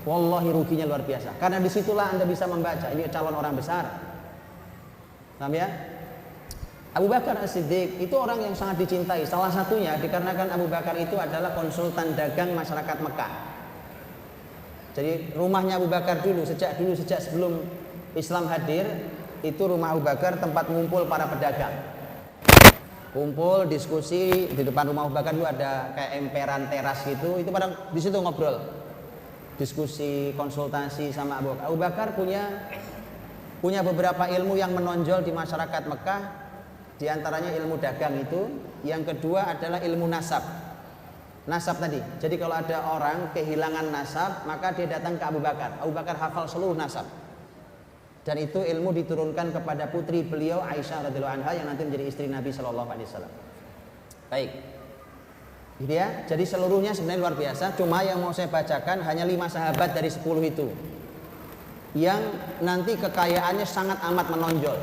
Wallahi ruginya luar biasa. Karena disitulah Anda bisa membaca ini calon orang besar. Paham ya? Abu Bakar As-Siddiq itu orang yang sangat dicintai. Salah satunya dikarenakan Abu Bakar itu adalah konsultan dagang masyarakat Mekah. Jadi rumahnya Abu Bakar sejak sebelum Islam hadir, itu rumah Abu Bakar tempat ngumpul para pedagang. Kumpul, diskusi di depan rumah Abu Bakar itu ada kayak emperan teras gitu. Itu pada di situ ngobrol. Diskusi, konsultasi sama Abu Bakar. Abu Bakar punya beberapa ilmu yang menonjol di masyarakat Mekah. Di antaranya ilmu dagang itu. Yang kedua adalah ilmu nasab. Nasab tadi. Jadi kalau ada orang kehilangan nasab, maka dia datang ke Abu Bakar. Abu Bakar hafal seluruh nasab. Dan itu ilmu diturunkan kepada putri beliau Aisyah radhiyallahu anha yang nanti menjadi istri Nabi sallallahu alaihi wasallam. Baik. Gitu ya. Jadi seluruhnya sebenarnya luar biasa. Cuma yang mau saya bacakan hanya 5 sahabat dari 10 itu. Yang nanti kekayaannya sangat amat menonjol.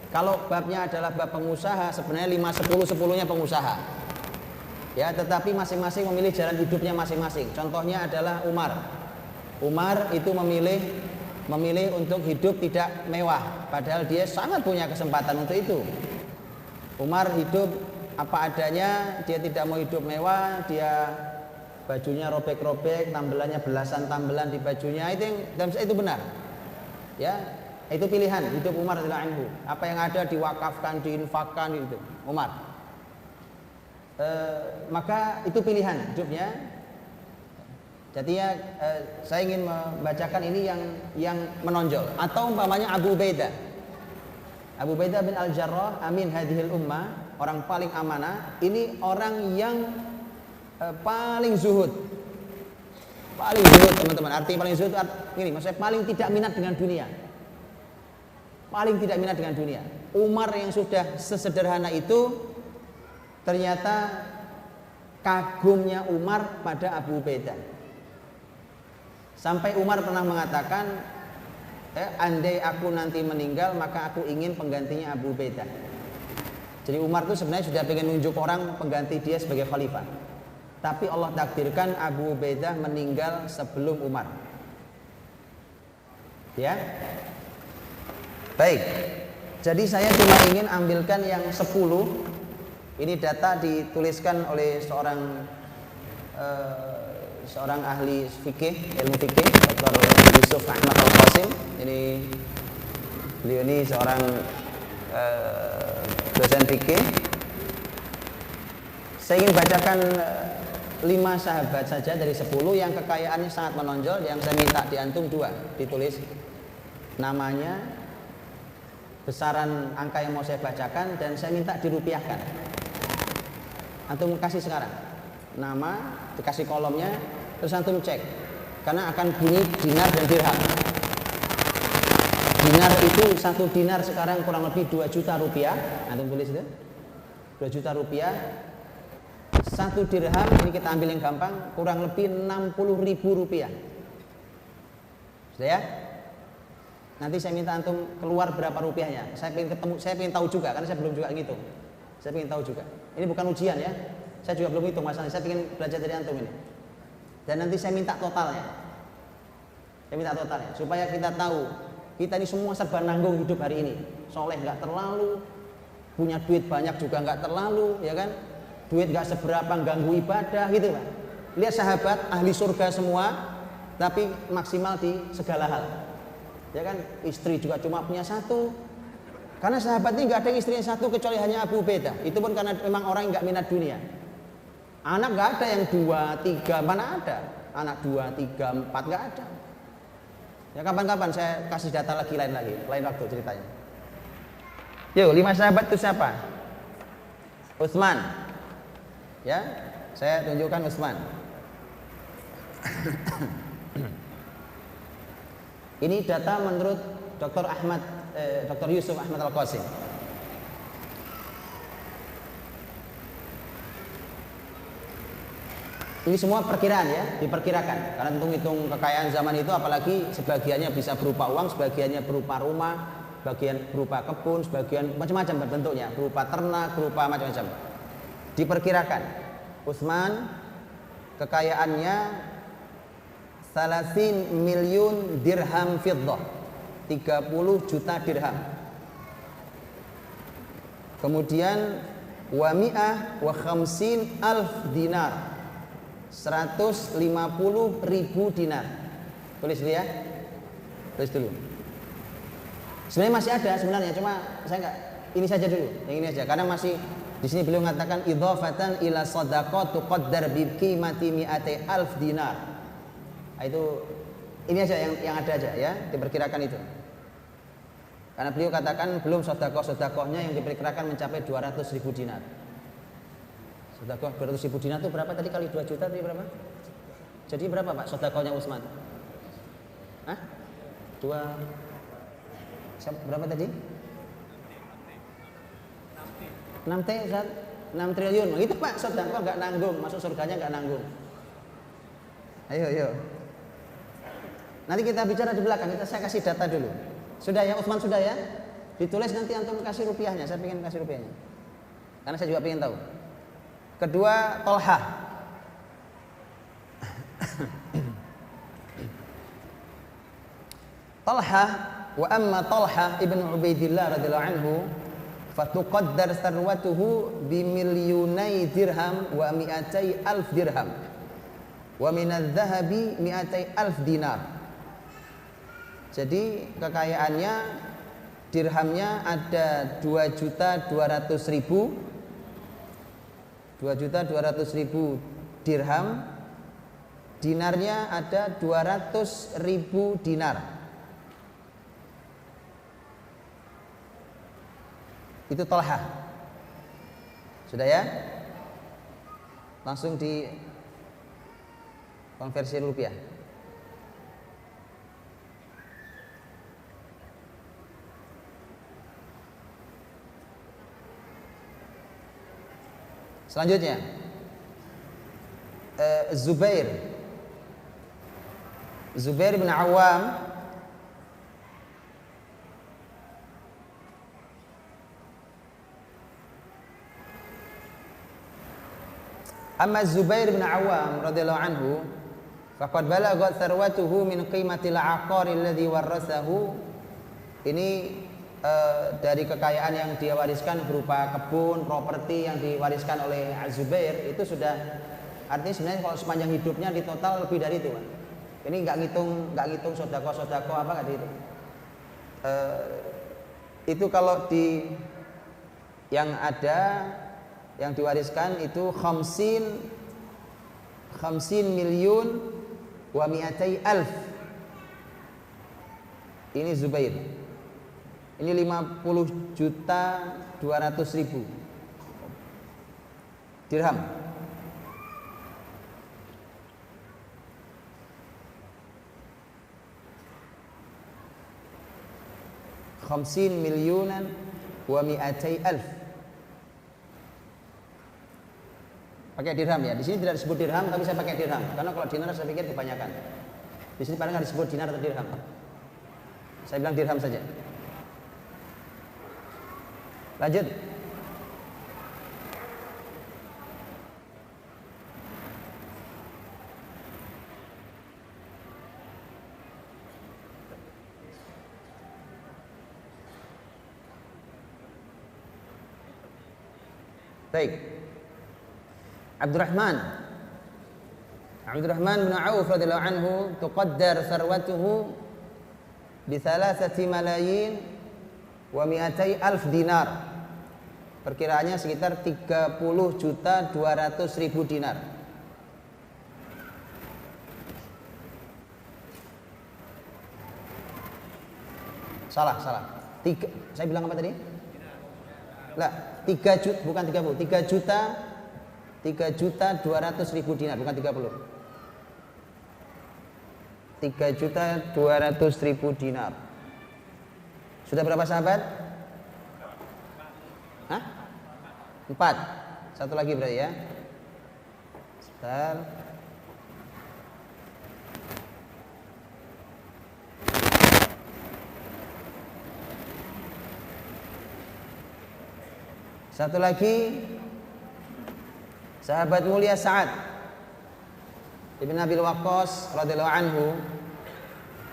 Kalau babnya adalah bab pengusaha, sebenarnya 5-10-10-nya pengusaha. Ya, tetapi masing-masing memilih jalan hidupnya masing-masing. Contohnya adalah Umar. Umar itu memilih untuk hidup tidak mewah, padahal dia sangat punya kesempatan untuk itu. Umar hidup apa adanya, dia tidak mau hidup mewah, dia bajunya robek-robek, tambelannya belasan tambelan di bajunya, itu benar. Ya, itu pilihan hidup Umar radhiyallahu anhu. Apa yang ada diwakafkan, diinfakkan itu Umar. Maka itu pilihan hidupnya. Jadi ya saya ingin membacakan ini yang menonjol. Atau umpamanya Abu Ubaidah. Abu Ubaidah bin Al-Jarrah amin hadhil ummah, orang paling amanah. Ini orang yang paling zuhud. Paling zuhud teman-teman. Artinya paling zuhud ini maksudnya paling tidak minat dengan dunia. Paling tidak minat dengan dunia. Umar yang sudah sesederhana itu ternyata kagumnya Umar pada Abu Ubaidah. Sampai Umar pernah mengatakan, andai aku nanti meninggal maka aku ingin penggantinya Abu Ubaidah. Jadi Umar itu sebenarnya sudah pengen nunjuk orang pengganti dia sebagai khalifah. Tapi Allah takdirkan Abu Ubaidah meninggal sebelum Umar. Ya. Baik. Jadi saya cuma ingin ambilkan yang 10. Ini data dituliskan oleh seorang ahli fikih, ilmu fikih, Dr. Yusuf Ahmad Al-Qasim. Beliau ini seorang dosen fikih. Saya ingin bacakan 5 sahabat saja dari 10 yang kekayaannya sangat menonjol. Yang saya minta diantum 2, ditulis namanya, besaran angka yang mau saya bacakan, dan saya minta dirupiahkan. Antum kasih sekarang nama, dikasih kolomnya, terus antum cek, karena akan bunyi dinar dan dirham. Dinar itu 1 dinar sekarang kurang lebih 2 juta rupiah. Antum tulis itu 2 juta rupiah. 1 dirham ini kita ambil yang gampang, kurang lebih 60.000 rupiah. Sudah ya? Nanti saya minta antum keluar berapa rupiahnya. Saya pengen tahu juga, karena saya belum juga ngitung. Saya ingin tahu juga. Ini bukan ujian ya. Saya juga belum hitung masalahnya. Saya ingin belajar dari antum ini. Dan nanti saya minta totalnya. Supaya kita tahu kita ini semua serba nanggung hidup hari ini. Soleh nggak terlalu, punya duit banyak juga nggak terlalu, ya kan? Duit nggak seberapa ganggu ibadah gitu Pak. Lihat sahabat ahli surga semua, tapi maksimal di segala hal. Ya kan? Istri juga cuma punya 1. Karena sahabat ini nggak ada istrinya 1 kecuali hanya Abu Ubaidah. Itu pun karena memang orang yang nggak minat dunia. Anak nggak ada yang 2, 3, mana ada? Anak 2, 3, 4 nggak ada. Ya kapan-kapan saya kasih data lain waktu ceritanya. Yuk, 5 sahabat itu siapa? Utsman. Ya, saya tunjukkan Utsman. Ini data menurut Dr. Yusuf Ahmad Al-Qasim. Ini semua perkiraan ya, diperkirakan. Karena hitung kekayaan zaman itu, apalagi sebagiannya bisa berupa uang, sebagiannya berupa rumah, bagian berupa kebun, sebagian macam-macam bentuknya, berupa ternak, berupa macam-macam. Diperkirakan Utsman kekayaannya 1 30 milyun dirham fiddah, 30 juta dirham. Kemudian wa mi'ah wa khamsin alf dinar, 150.000 dinar. Tulis dulu ya, tulis dulu. Sebenarnya masih ada sebenarnya, cuma saya enggak, ini saja dulu, yang ini aja, karena masih di sini beliau mengatakan idhafatan ila shadaqah tuqaddar bi qimati mi'ati alf dinar. Nah, itu ini aja yang ada aja ya, diperkirakan itu. Karena beliau katakan belum sedekah-sedekahnya yang diperkirakan mencapai 200.000 dinar. Sedekah 200.000 dinar itu berapa tadi kali 2 juta tadi berapa? Jadi berapa Pak sedekahnya Utsman? Hah? Berapa tadi? 6 triliun. Gitu Pak, sedekah enggak nanggung, masuk surganya enggak nanggung. Ayo. Nanti kita bicara di belakang, saya kasih data dulu. Sudah ya, Utsman sudah ya? Ditulis nanti antum kasih rupiahnya, saya pengen kasih rupiahnya. Karena saya juga pengen tahu. Kedua, Tolhah. Tolhah, wa amma Tolhah ibn Ubaidillah radhiyallahu anhu, fatuqaddar sarwatuhu bimilyunai dirham wa mi'atai alf dirham. Wa minadh dhahabi mi'atai alf dinar. Jadi kekayaannya dirhamnya ada 2.200.000 dirham, dinarnya ada 200.000 dinar. Itu Tolhah. Sudah ya? Langsung di konversi rupiah. Selanjutnya Zubair bin Awam amma Zubair bin Awam radhiyallahu anhu faqad balaghat tharwatuhu min qimatil aqari alladhi warasahu. Ini dari kekayaan yang dia wariskan berupa kebun, properti yang diwariskan oleh Az-Zubair itu sudah, artinya sebenarnya kalau sepanjang hidupnya di total lebih dari itu, Pak. Ini nggak ngitung sodako apa nggak dihitung. Itu kalau di yang ada yang diwariskan itu khamsin milyun wa mi'atai alf. Ini Zubair. Ini 50.200.000 dirham. Khamsin milyunan wa mi'atai alf. Pakai dirham ya. Di sini tidak disebut dirham, tapi saya pakai dirham. Karena kalau dinar saya pikir kebanyakan. Di sini paling nggak disebut dinar atau dirham. Saya bilang dirham saja. Lanjut. Baik. Abdurrahman bin Auf radhiyallahu anhu tuqaddar sarwatuhu bi 3 malayin wa mi'atai alf dinar. Perkiraannya sekitar 30.200.000 dinar. Salah. Saya bilang apa tadi? Lah, 3 juta, bukan 30. 3.200.000 dinar, bukan 30. 3.200.000 dinar. Sudah berapa sahabat? Hah? 4. Satu lagi berarti ya. Sebentar. Satu lagi sahabat mulia Sa'ad Ibn Abil Waqqas radhiyallahu anhu,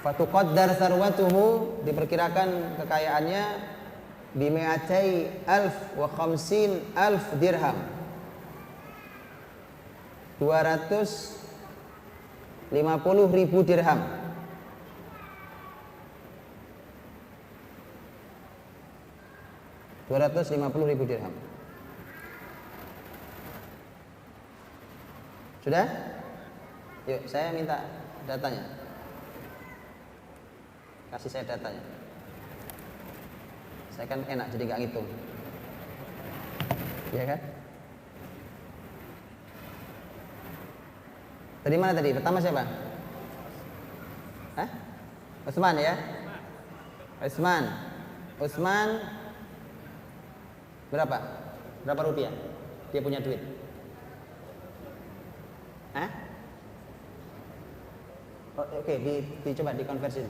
fatuqaddar sarwatuhu, diperkirakan kekayaannya bimi'atai alf wa khamsin alf dirham, 250.000 dirham. $250.000. Sudah? Yuk, saya minta datanya. Kasih saya datanya. Saya kan enak jadi nggak ngitung. Iya kan? Tadi mana tadi? Pertama siapa? Hah? Utsman ya? Utsman berapa? Berapa rupiah? Dia punya duit? Hah? Oh, oke, dicoba dikonversi.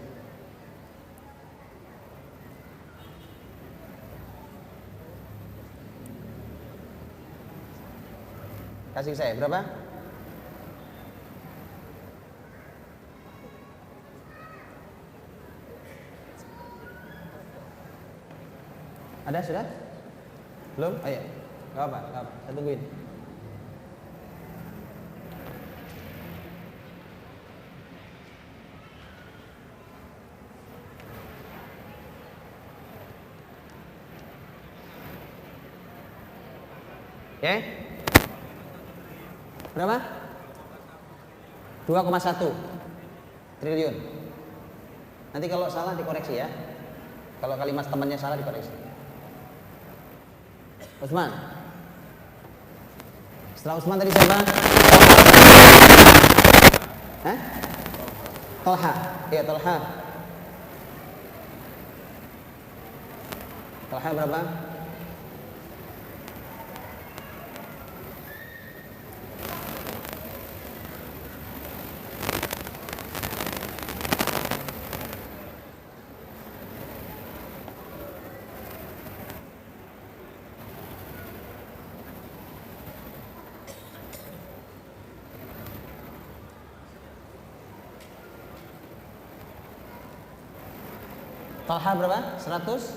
Kasih saya berapa? Ada sudah? Belum? Oh iya. Gak apa, saya tungguin. Oke. Berapa? 2,1 triliun. Nanti kalau salah dikoreksi ya. Kalau kalimat temannya salah dikoreksi. Utsman. Setelah Utsman tadi siapa? Hah? Tolha. Iya, Tolha. Tolha berapa? Tolha berapa? 100?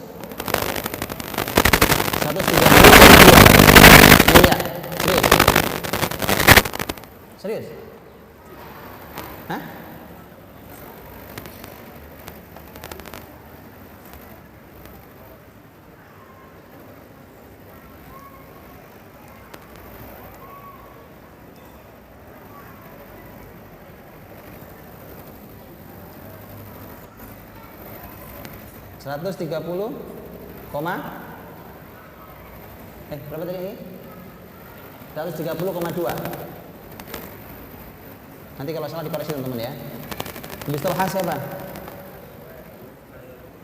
130 miliar. Serius? Hah? Berapa tadi ini? 130,2. Nanti kalau salah dikoreksi teman-teman ya. Habis Tolha siapa?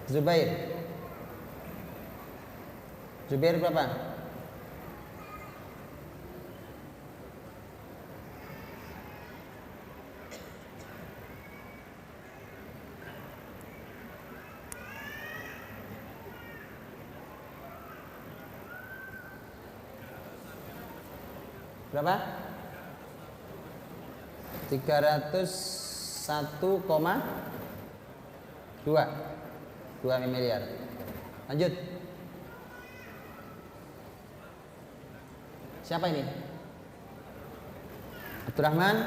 Zubair. Zubair berapa? Berapa? 301,2 miliar. Lanjut. Siapa ini? Abdurrahman.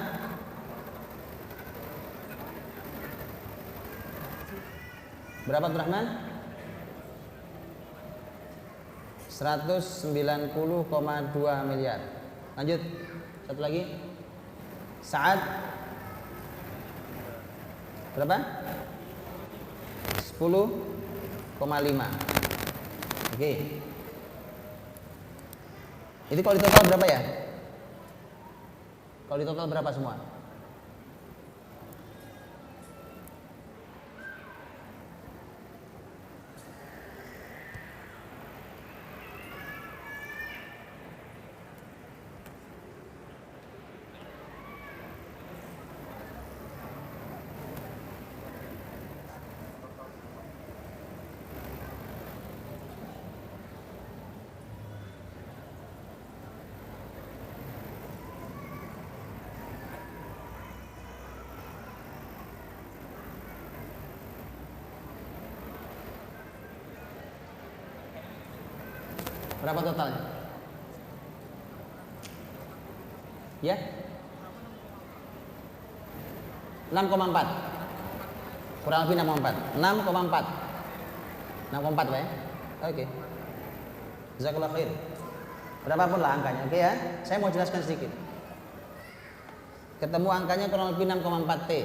Berapa Abdurrahman? 190,2 miliar. Lanjut. Satu lagi. Sa'ad. Berapa? 10,5. Oke. Ini kalau di total berapa ya? Kalau di total berapa semua? Berapa totalnya? Ya? 6,4. Kurang lebih 6,4. 6,4. 6,4 Pak ya? Oke. Jazakallahu khair. Berapapun lah angkanya. Oke ya. Saya mau jelaskan sedikit. Ketemu angkanya kurang lebih 6,4 T.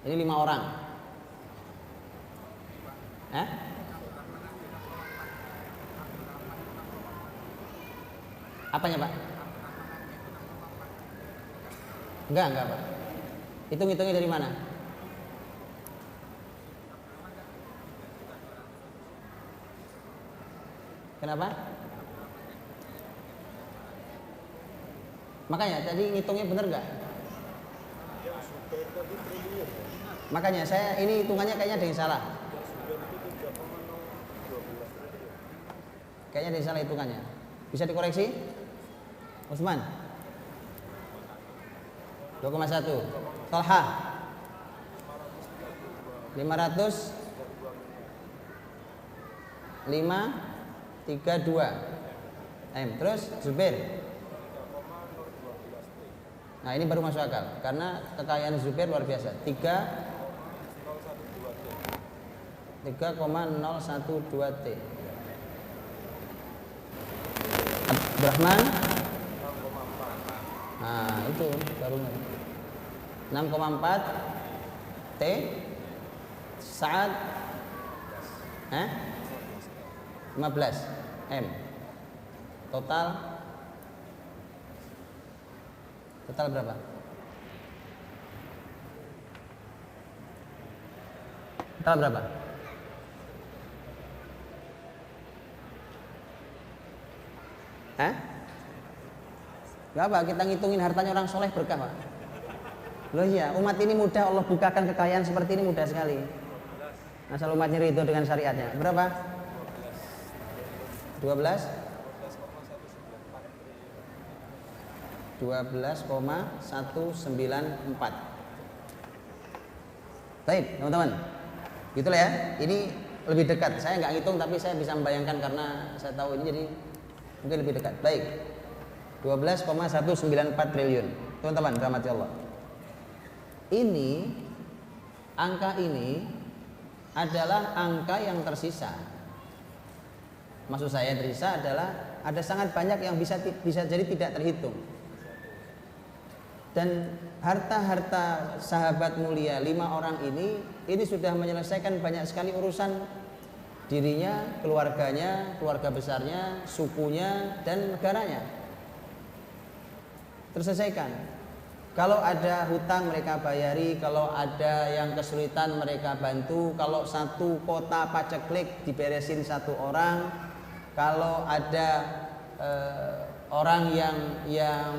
Ini 5 orang. Apanya Pak? Enggak Pak. Hitung-hitungnya dari mana? Kenapa? Makanya tadi ngitungnya bener nggak? Makanya saya ini hitungannya kayaknya ada yang salah. Kayaknya ada yang salah hitungannya. Bisa dikoreksi? Usman 2,1. Talha 532 M. Terus Zubair. Nah ini baru masuk akal karena kekayaan Zubair luar biasa. 3,012 T. Abdurrahman. Nah itu baru 6,4 T. Sa'ad 15 M. Total berapa? Total berapa? Gak apa, kita ngitungin hartanya orang soleh berkah Pak. Loh iya, umat ini mudah Allah bukakan kekayaan seperti ini mudah sekali. Asal umatnya ridho dengan syariatnya. Berapa? 12,194. Baik, teman-teman. Gitulah ya. Ini lebih dekat. Saya nggak ngitung tapi saya bisa membayangkan karena saya tahu ini jadi mungkin lebih dekat. Baik. 12,194 triliun. Teman-teman, rahmati Allah. Angka ini adalah angka yang tersisa. Maksud saya tersisa adalah ada sangat banyak yang bisa jadi tidak terhitung. Dan harta-harta sahabat mulia 5 orang ini sudah menyelesaikan banyak sekali urusan dirinya, keluarganya, keluarga besarnya, sukunya dan negaranya. Terselesaikan. Kalau ada hutang mereka bayari, kalau ada yang kesulitan mereka bantu, kalau satu kota paceklik diberesin satu orang, kalau ada orang yang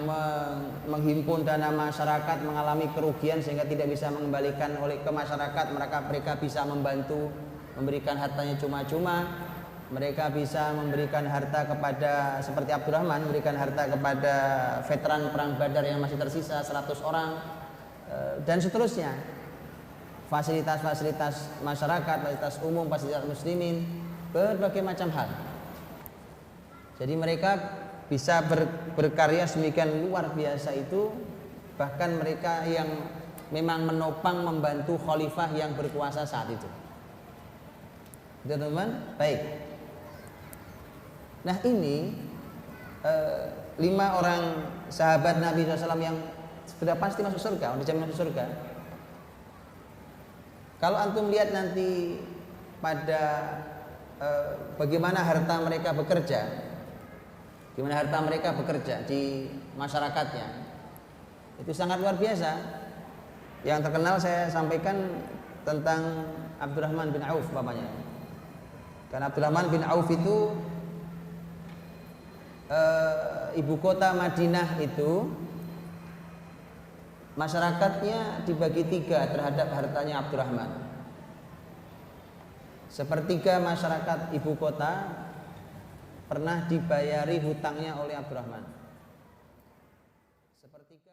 menghimpun dana masyarakat mengalami kerugian sehingga tidak bisa mengembalikan ke masyarakat, mereka bisa membantu memberikan hartanya cuma-cuma. Mereka bisa memberikan harta kepada seperti Abdurrahman, memberikan harta kepada veteran perang Badar yang masih tersisa 100 orang dan seterusnya. Fasilitas-fasilitas masyarakat, fasilitas umum, fasilitas muslimin, berbagai macam hal. Jadi mereka bisa berkarya sedemikian luar biasa itu, bahkan mereka yang memang menopang membantu khalifah yang berkuasa saat itu. Teman-teman, baik. Nah ini 5 orang sahabat Nabi SAW yang sudah pasti masuk surga, udah jamin masuk surga. Kalau antum lihat nanti pada bagaimana harta mereka bekerja, di masyarakatnya, itu sangat luar biasa. Yang terkenal saya sampaikan tentang Abdurrahman bin Auf bapaknya. Karena Abdurrahman bin Auf itu ibu kota Madinah itu masyarakatnya dibagi 3 terhadap hartanya Abdurrahman. Sepertiga masyarakat ibu kota pernah dibayari hutangnya oleh Abdurrahman. Sepertiga